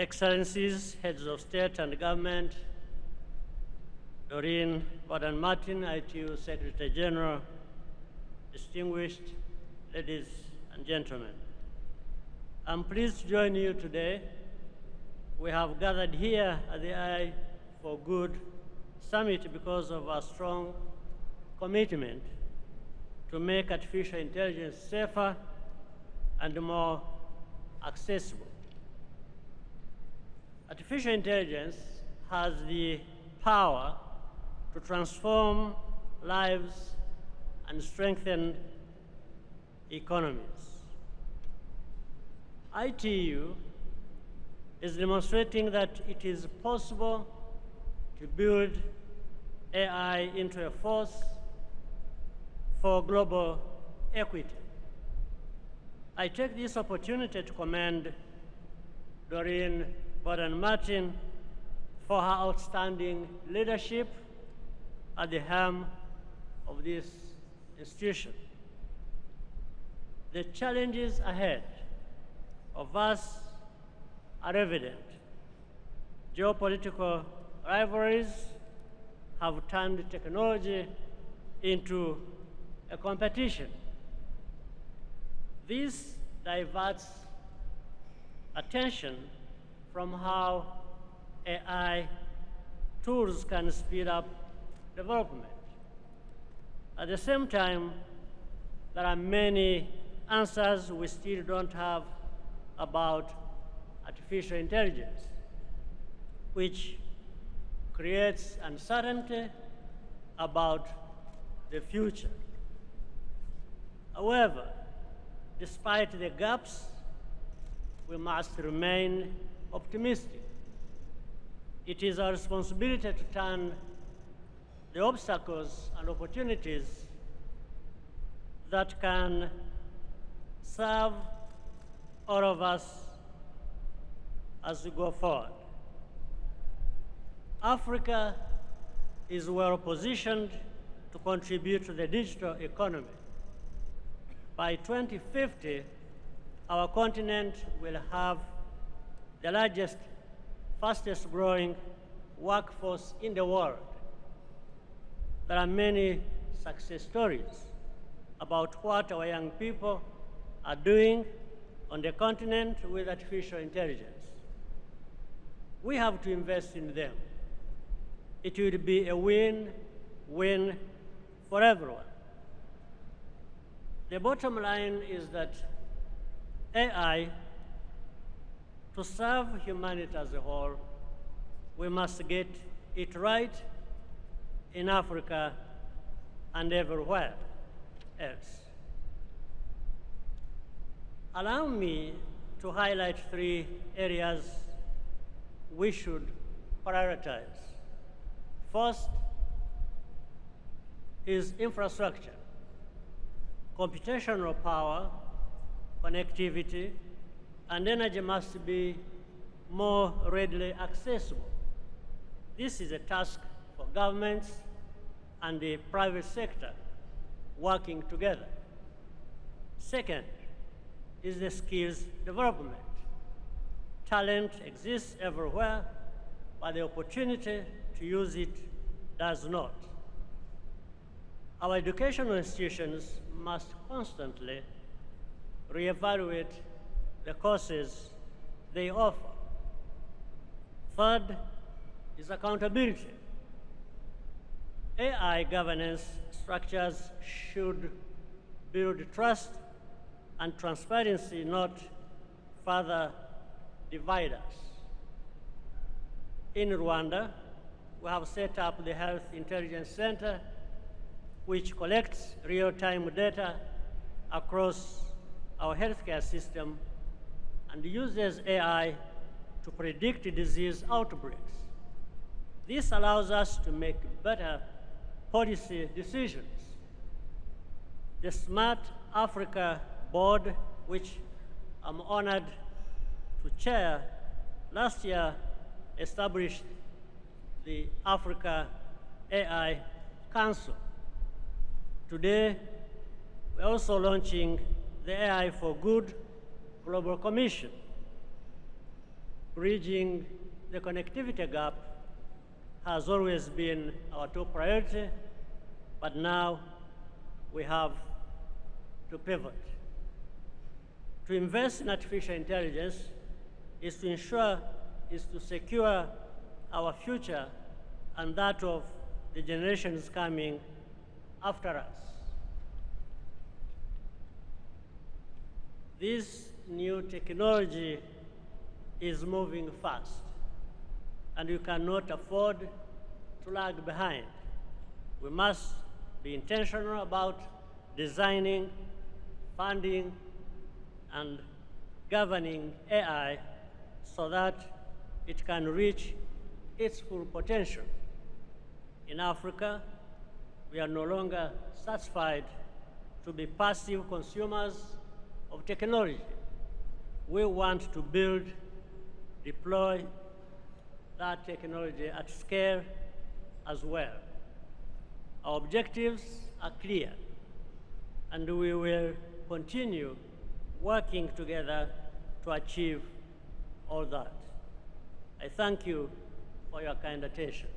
Excellencies, heads of state and government, Doreen Gordon-Martin, ITU Secretary General, distinguished ladies and gentlemen. I'm pleased to join you today. We have gathered here at the AI for Good Summit because of our strong commitment to make artificial intelligence safer and more accessible. Artificial intelligence has the power to transform lives and strengthen economies. ITU is demonstrating that it is possible to build AI into a force for global equity. I take this opportunity to commend Doreen Gordon-Martin for her outstanding leadership at the helm of this institution. The challenges ahead of us are evident. Geopolitical rivalries have turned technology into a competition. This diverts attention from how AI tools can speed up development. At the same time, there are many answers we still don't have about artificial intelligence, which creates uncertainty about the future. However, despite the gaps, we must remain optimistic. It is our responsibility to turn the obstacles and opportunities that can serve all of us as we go forward. Africa is well positioned to contribute to the digital economy. By 2050, our continent will have the largest, fastest growing workforce in the world. There are many success stories about what our young people are doing on the continent with artificial intelligence. We have to invest in them. It will be a win-win for everyone. The bottom line is that AI, to serve humanity as a whole, we must get it right in Africa and everywhere else. Allow me to highlight 3 areas we should prioritize. First is infrastructure. Computational power, connectivity, and energy must be more readily accessible. This is a task for governments and the private sector working together. Second is the skills development. Talent exists everywhere, but the opportunity to use it does not. Our educational institutions must constantly reevaluate the courses they offer. Third is accountability. AI governance structures should build trust and transparency, not further divide us. In Rwanda, we have set up the Health Intelligence Center, which collects real-time data across our healthcare system and uses AI to predict disease outbreaks. This allows us to make better policy decisions. The Smart Africa Board, which I'm honored to chair, last year established the Africa AI Council. Today, we're also launching the AI for Good Global Commission. Bridging the connectivity gap has always been our top priority, but now we have to pivot. To invest in artificial intelligence is to secure our future and that of the generations coming after us. This new technology is moving fast, and we cannot afford to lag behind. We must be intentional about designing, funding, and governing AI so that it can reach its full potential. In Africa, we are no longer satisfied to be passive consumers of technology. We want to build, deploy that technology at scale as well. Our objectives are clear, and we will continue working together to achieve all that. I thank you for your kind attention.